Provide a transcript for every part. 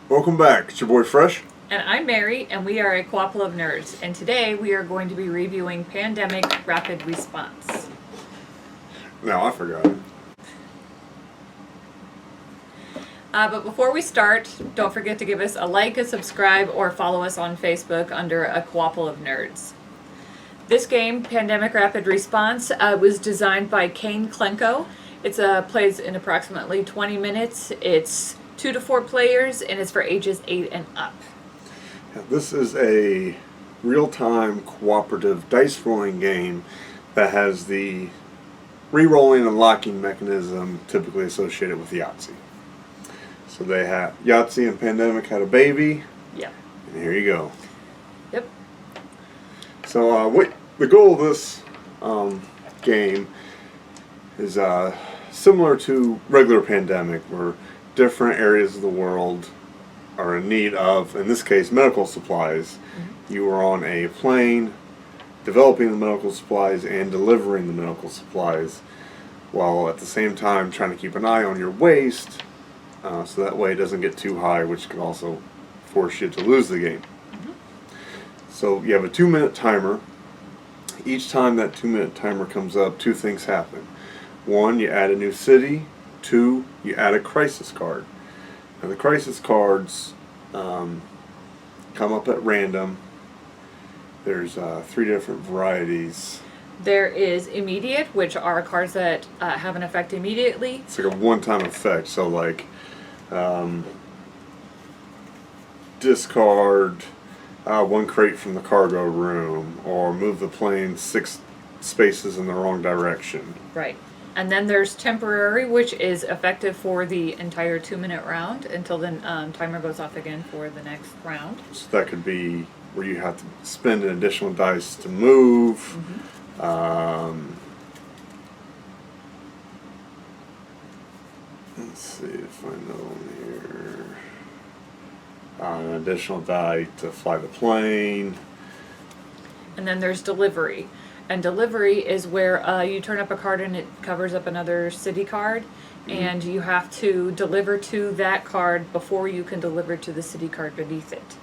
Welcome back. It's your boy Fresh. And I'm Mary, and we are a Co-ople of nerds. And today we are going to be reviewing Pandemic Rapid Response. Now I forgot it. But before we start, don't forget to give us a like, a subscribe, or follow us on Facebook under a Co-ople of nerds. This game, Pandemic Rapid Response, was designed by Kane Klenko. It plays in approximately 20 minutes. It's 2 to 4 players, and it's for ages 8 and up. This is a real-time cooperative dice rolling game that has the re-rolling and locking mechanism typically associated with Yahtzee. So they have Yahtzee and Pandemic had a baby. Yeah. And here you go. Yep. So the goal of this game is similar to regular Pandemic, where different areas of the world are in need of, in this case, medical supplies. Mm-hmm. You are on a plane developing the medical supplies and delivering the medical supplies, while at the same time trying to keep an eye on your waste, so that way it doesn't get too high, which can also force you to lose the game. Mm-hmm. So you have a 2-minute timer. Each time that 2-minute timer comes up, 2 things happen. 1, you add a new city. 2, you add a crisis card. Now the crisis cards come up at random. There's 3 different varieties. There is immediate, which are cards that have an effect immediately. It's like a one-time effect. So like discard 1 crate from the cargo room, or move the plane 6 spaces in the wrong direction. Right. And then there's temporary, which is effective for the entire 2-minute round until the timer goes off again for the next round. So that could be where you have to spend an additional dice to move. Mm-hmm. Let's see if I know here. An additional die to fly the plane. And then there's delivery. And delivery is where you turn up a card and it covers up another city card. Mm-hmm. And you have to deliver to that card before you can deliver to the city card beneath it.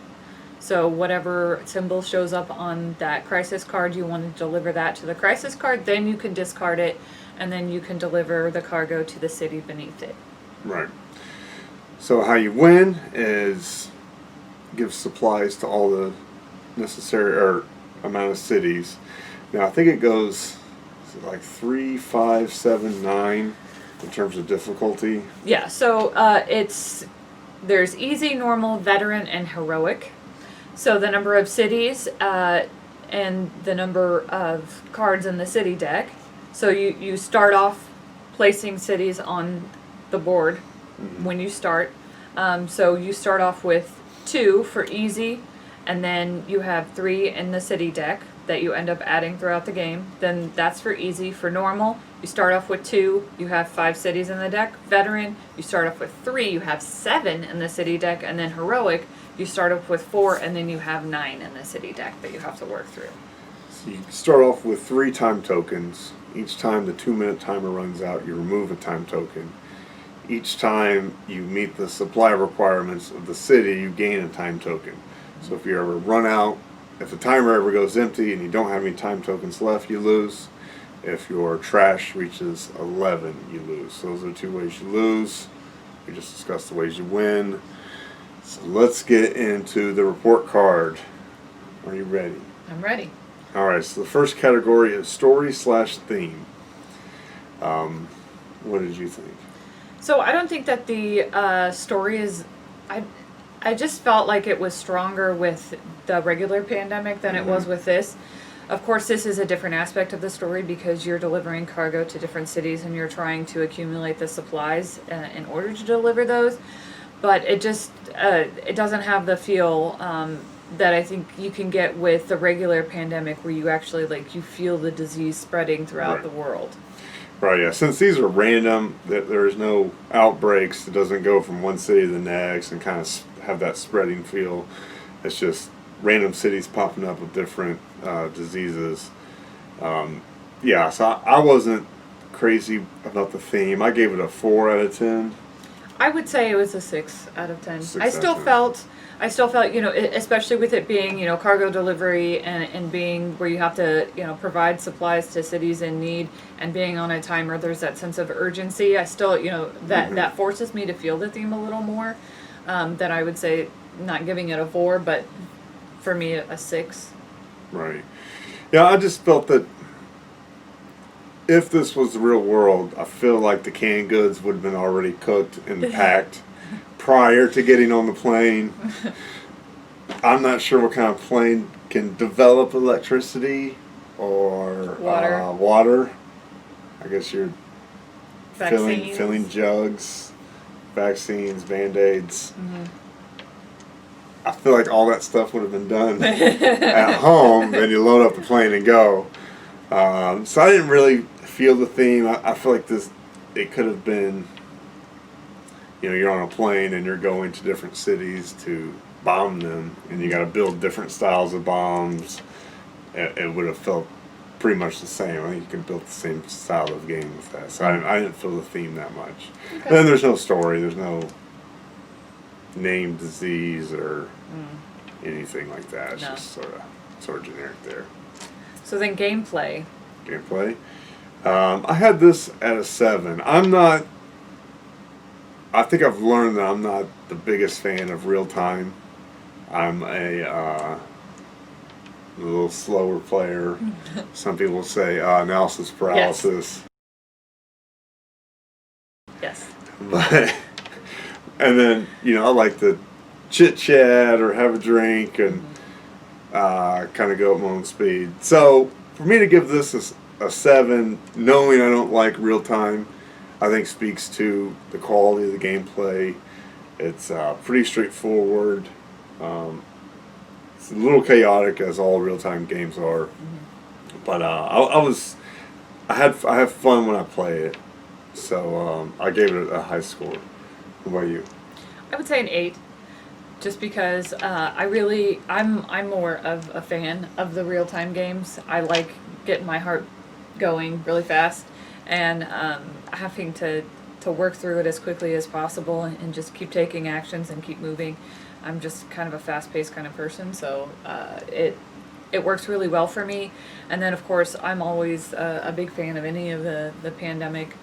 So whatever symbol shows up on that crisis card, you want to deliver that to the crisis card, then you can discard it, and then you can deliver the cargo to the city beneath it. Right. So how you win is give supplies to all the necessary or amount of cities. Now I think it goes like 3, 5, 7, 9 in terms of difficulty. Yeah, so there's easy, normal, veteran, and heroic. So the number of cities and the number of cards in the city deck. So you start off placing cities on the board. Mm-hmm. When you start. So you start off with 2 for easy, and then you have 3 in the city deck that you end up adding throughout the game. Then that's for easy. For normal, you start off with 2, you have 5 cities in the deck. Veteran, you start off with 3, you have 7 in the city deck. And then heroic, you start off with 4, and then you have 9 in the city deck that you have to work through. So you start off with 3 time tokens. Each time the 2-minute timer runs out, you remove a time token. Each time you meet the supply requirements of the city, you gain a time token. So if you ever run out, if the timer ever goes empty and you don't have any time tokens left, you lose. If your trash reaches 11, you lose. So those are 2 ways you lose. We just discussed the ways you win. So let's get into the report card. Are you ready? I'm ready. Alright, so the first category is story/theme. What did you think? So I don't think that the story is... I just felt like it was stronger with the regular Pandemic than it was with this. Of course, this is a different aspect of the story because you're delivering cargo to different cities and you're trying to accumulate the supplies in order to deliver those. But it just, it doesn't have the feel that I think you can get with the regular Pandemic, where you actually, like, you feel the disease spreading throughout the world. Right, yeah. Since these are random, there's no outbreaks. It doesn't go from one city to the next and kind of have that spreading feel. It's just random cities popping up with different diseases. So I wasn't crazy about the theme. I gave it a 4 out of 10. I would say it was a 6 out of 10. 6 I out of still 10. felt, especially with it being, cargo delivery and being where you have to, provide supplies to cities in need and being on a timer, there's that sense of urgency. I still, that forces me to feel the theme a little more than I would say not giving it a 4, but for me, a 6. Right. Yeah, I just felt that if this was the real world, I feel like the canned goods would have been already cooked and packed prior to getting on the plane. I'm not sure what kind of plane can develop electricity or water. I guess you're filling jugs, vaccines, Band-Aids. Mm-hmm. I feel like all that stuff would have been done at home, and you load up the plane and go. So I didn't really feel the theme. I feel like it could have been, you're on a plane and you're going to different cities to bomb them, and you got to build different styles of bombs. It would have felt pretty much the same. I think you can build the same style of game with that. So I didn't feel the theme that much. Okay. And then there's no story. There's no named disease or anything like that. It's just sort of generic there. So then gameplay. I had this at a 7. I think I've learned that I'm not the biggest fan of real time. I'm a little slower player. Some people say analysis paralysis. Yes. But and then I like to chit chat or have a drink and kind of go at my own speed. So for me to give this a 7, knowing I don't like real time, I think speaks to the quality of the gameplay. It's pretty straightforward. It's a little chaotic, as all real time games are, but I have fun when I play it. So I gave it a high score. What about you? I would say an 8. Just because I'm more of a fan of the real time games. I like getting my heart going really fast and having to work through it as quickly as possible and just keep taking actions and keep moving. I'm just kind of a fast-paced kind of person, so it works really well for me. And then, of course, I'm always a big fan of any of the Pandemic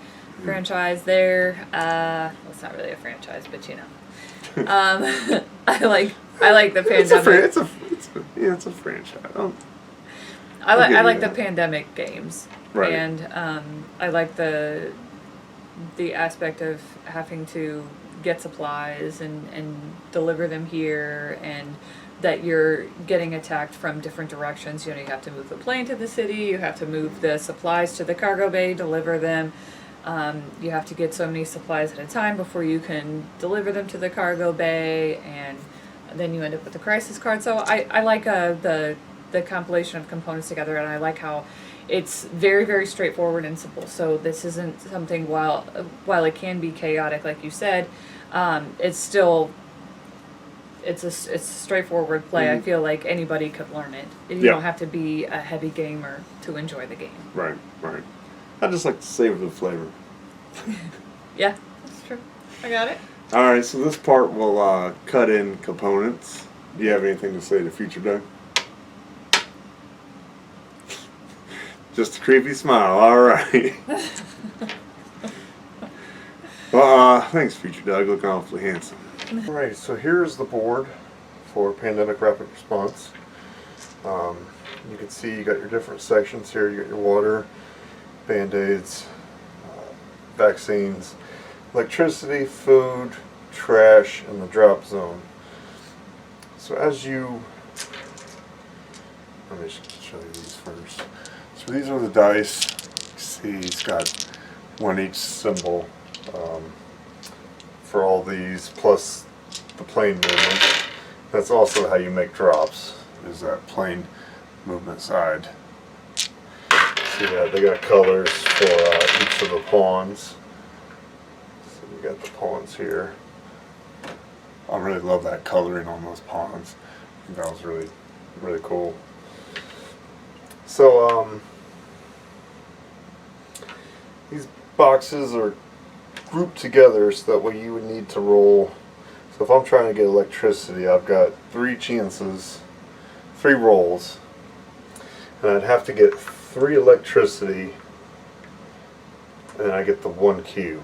franchise there. Well, it's not really a franchise, but I like the Pandemic. It's a franchise. I like the Pandemic games, right. And I like the aspect of having to get supplies and deliver them here, and that you're getting attacked from different directions. You have to move the plane to the city, you have to move the supplies to the cargo bay, deliver them. You have to get so many supplies at a time before you can deliver them to the cargo bay, and then you end up with the crisis card. So I like the compilation of components together, and I like how it's very, very straightforward and simple. So this isn't something, while it can be chaotic, like you said, it's a straightforward play. I feel like anybody could learn it. You don't have to be a heavy gamer to enjoy the game. Right. I just like to savor the flavor. Yeah, that's true. I got it. All right, so this part will cut in components. Do you have anything to say to Future Doug? Just a creepy smile. All right. Well, thanks, Future Doug. Looking awfully handsome. All right, so here's the board for Pandemic Rapid Response. You can see you got your different sections here. You got your water, Band-Aids, vaccines, electricity, food, trash, and the drop zone. So let me just show you these first. So these are the dice. You see it's got one each symbol for all these, plus the plane movement. That's also how you make drops, is that plane movement side. See that they got colors for each of the pawns. So we got the pawns here. I really love that coloring on those pawns. I think that was really, really cool. So these boxes are grouped together so that way you would need to roll. So if I'm trying to get electricity, I've got 3 chances, 3 rolls, and I'd have to get 3 electricity, and I get the 1 cube.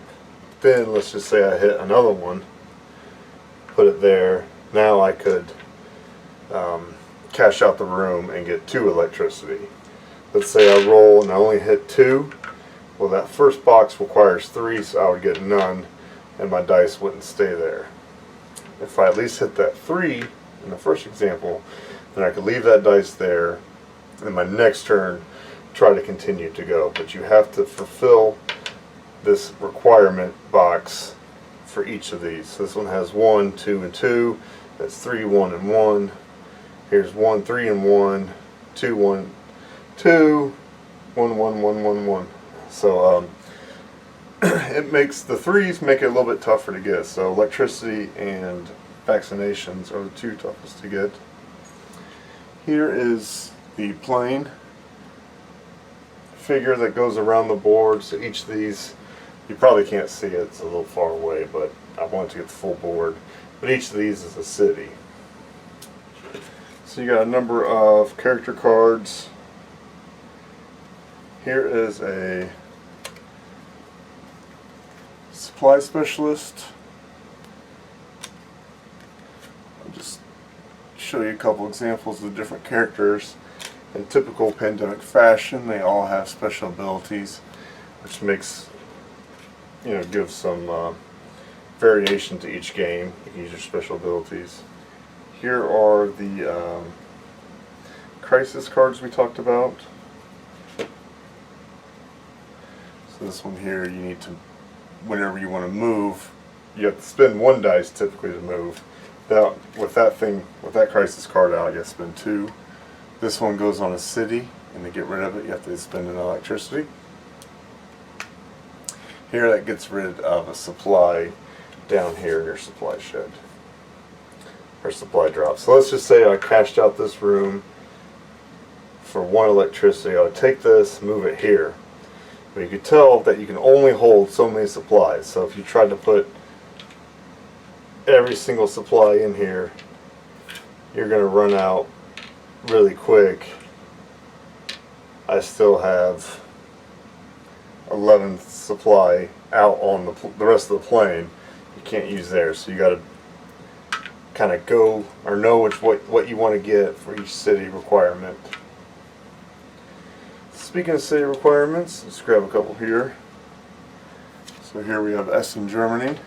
Then let's just say I hit another one, put it there. Now I could cash out the room and get 2 electricity. Let's say I roll and I only hit 2. Well, that first box requires 3, so I would get none, and my dice wouldn't stay there. If I at least hit that 3 in the first example, then I could leave that dice there, and my next turn try to continue to go. But you have to fulfill this requirement box for each of these. So this one has 1, 2, and 2. That's 3, 1, and 1. Here's 1, 3, and 1. 2, 1, 2. 1, 1, 1, 1, 1. So it makes the 3s make it a little bit tougher to get. So electricity and vaccinations are the 2 toughest to get. Here is the plane figure that goes around the board. So each of these, you probably can't see it, it's a little far away, but I wanted to get the full board. But each of these is a city. So you got a number of character cards. Here is a supply specialist. I'll just show you a couple examples of the different characters. In typical pandemic fashion, they all have special abilities, which makes, gives some variation to each game. You can use your special abilities. Here are the crisis cards we talked about. So this one here, you need to, whenever you want to move, you have to spend 1 dice typically to move. Now, with that crisis card out, you have to spend 2. This one goes on a city, and to get rid of it, you have to spend an electricity. Here, that gets rid of a supply down here in your supply shed, or supply drop. So let's just say I cashed out this room for 1 electricity. I would take this, move it here. But you could tell that you can only hold so many supplies. So if you tried to put every single supply in here, you're going to run out really quick. I still have 11 supply out on the rest of the plane. You can't use there, so you got to kind of go or know what you want to get for each city requirement. Speaking of city requirements, let's grab a couple here. So here we have Essen, Germany.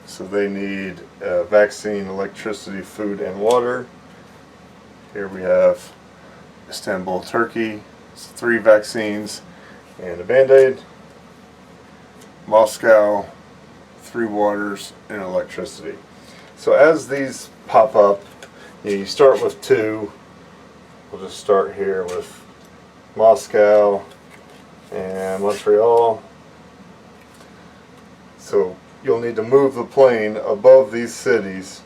So they need vaccine, electricity, food, and water. Here we have Istanbul, Turkey. It's 3 vaccines and a Band-Aid. Moscow, 3 waters, and electricity. So as these pop up, you start with 2. We'll just start here with Moscow and Montreal. So you'll need to move the plane above these cities,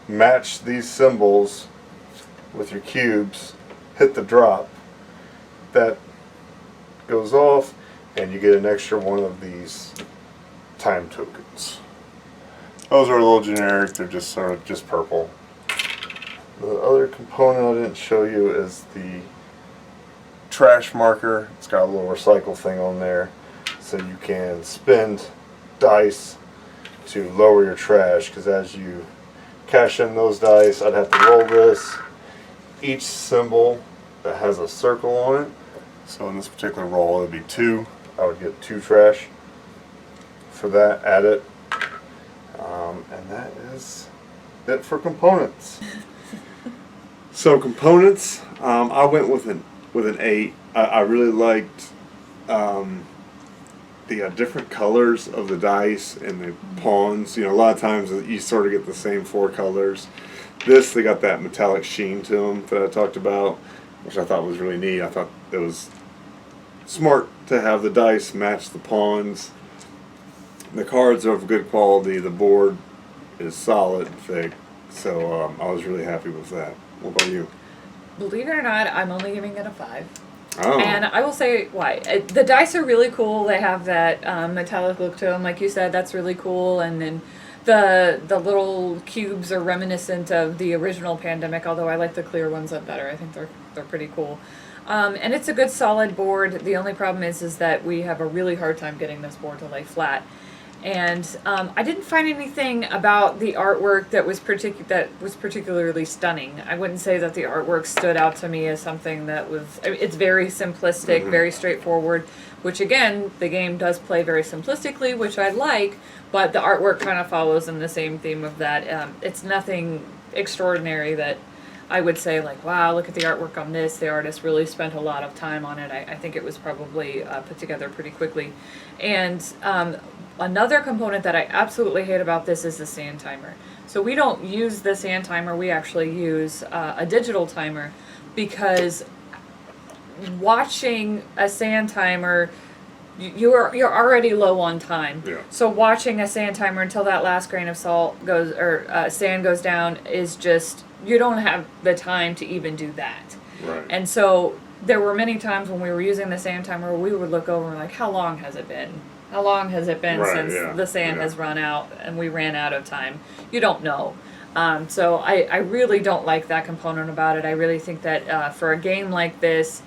match these symbols with your cubes, hit the drop. That goes off, and you get an extra 1 of these time tokens. Those are a little generic, they're just sort of just purple. The other component I didn't show you is the trash marker. It's got a little recycle thing on there, so you can spend dice to lower your trash, because as you cash in those dice, I'd have to roll this. Each symbol that has a circle on it, so in this particular roll it would be 2. I would get 2 trash for that, add it, and that is it for components. So components, I went with an 8. I really liked the different colors of the dice and the pawns. A lot of times you sort of get the same 4 colors. They got that metallic sheen to them that I talked about, which I thought was really neat. I thought it was smart to have the dice match the pawns. The cards are of good quality. The board is solid and thick. So I was really happy with that. What about you? Believe it or not, I'm only giving it a 5. Oh. And I will say why. The dice are really cool. They have that metallic look to them, like you said. That's really cool. And then the little cubes are reminiscent of the original Pandemic, although I like the clear ones up better. I think they're pretty cool. And it's a good solid board. The only problem is that we have a really hard time getting this board to lay flat. And I didn't find anything about the artwork that was particularly stunning. I wouldn't say that the artwork stood out to me as something that was. I mean, it's very simplistic, very straightforward. Which again, the game does play very simplistically, which I like. But the artwork kind of follows in the same theme of that. It's nothing extraordinary that I would say like, wow, look at the artwork on this. The artist really spent a lot of time on it. I think it was probably put together pretty quickly. And another component that I absolutely hate about this is the sand timer. So we don't use the sand timer. We actually use a digital timer because watching a sand timer, you're already low on time. Yeah. So watching a sand timer until that last grain of salt goes or sand goes down is just, you don't have the time to even do that. Right. And so there were many times when we were using the sand timer where we would look over and like, how long has it been? How long has it been since the sand has run out and we ran out of time? You don't know. So I really don't like that component about it. I really think that for a game like this,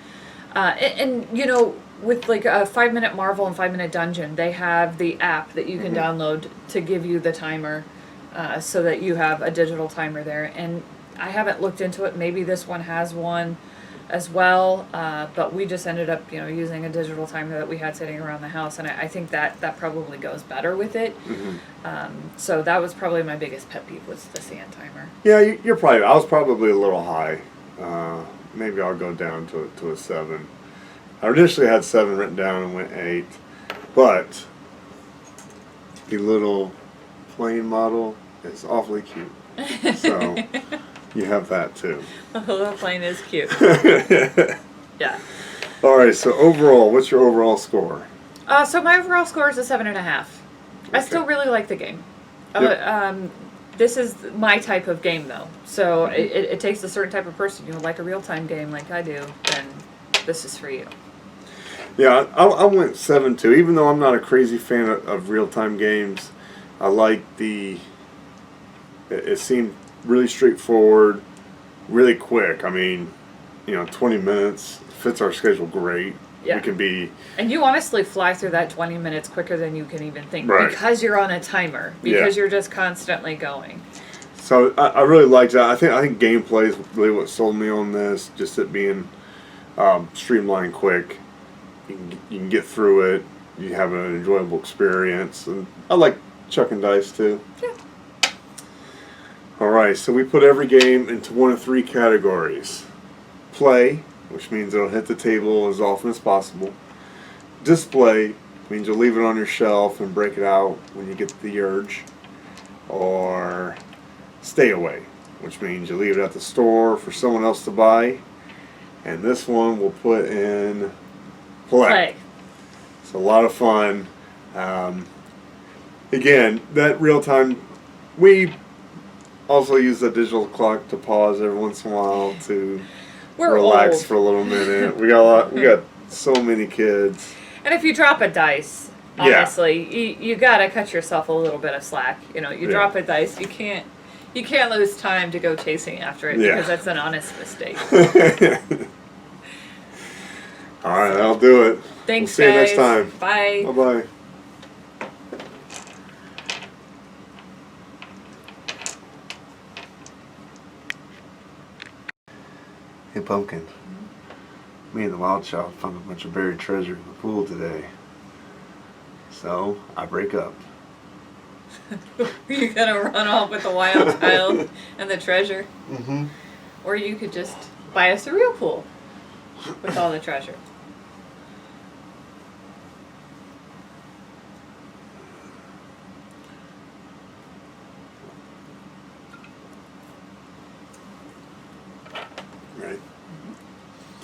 and you know, with like a 5-minute Marvel and 5-minute Dungeon, they have the app that you can download to give you the timer so that you have a digital timer there. And I haven't looked into it. Maybe this one has one as well, but we just ended up, using a digital timer that we had sitting around the house, and I think that probably goes better with it. So that was probably my biggest pet peeve was the sand timer. Yeah, you're probably. I was probably a little high. Maybe I'll go down to a 7. I initially had 7 written down and went 8, but the little plane model is awfully cute. So you have that too. The little plane is cute. Yeah. All right. So overall, what's your overall score? So my overall score is a 7.5. I still really like the game. Yep. This is my type of game, though. So it takes a certain type of person. You like a real-time game like I do, then this is for you. Yeah, I went 7 too. Even though I'm not a crazy fan of real-time games, I like it seemed really straightforward, really quick. I mean, 20 minutes fits our schedule great. Yeah. We can be. And you honestly fly through that 20 minutes quicker than you can even think. Right. Because you're on a timer. Because you're just constantly going. So I really liked that. I think gameplay is really what sold me on this. Just it being streamlined, quick. You can get through it. You have an enjoyable experience, and I like chucking dice too. Yeah. All right, so we put every game into one of 3 categories: play, which means it'll hit the table as often as possible; display means you'll leave it on your shelf and break it out when you get the urge; or stay away, which means you leave it at the store for someone else to buy. And this one we'll put in play. It's a lot of fun. Again, that real time. We also use the digital clock to pause every once in a while to relax old. for a little minute. We got so many kids. And if you drop a dice, honestly, you gotta cut yourself a little bit of slack. You drop a dice, you can't lose time to go chasing after it because that's an honest mistake. All right, I'll do it. Thanks, we'll see guys. you next time. Bye. Bye-bye. Hey, Pumpkin. Me and the wild child found a bunch of buried treasure in the pool today. So, I break up. You're gonna run off with the wild child and the treasure? Mm-hmm. Or you could just buy us a real pool with all the treasure.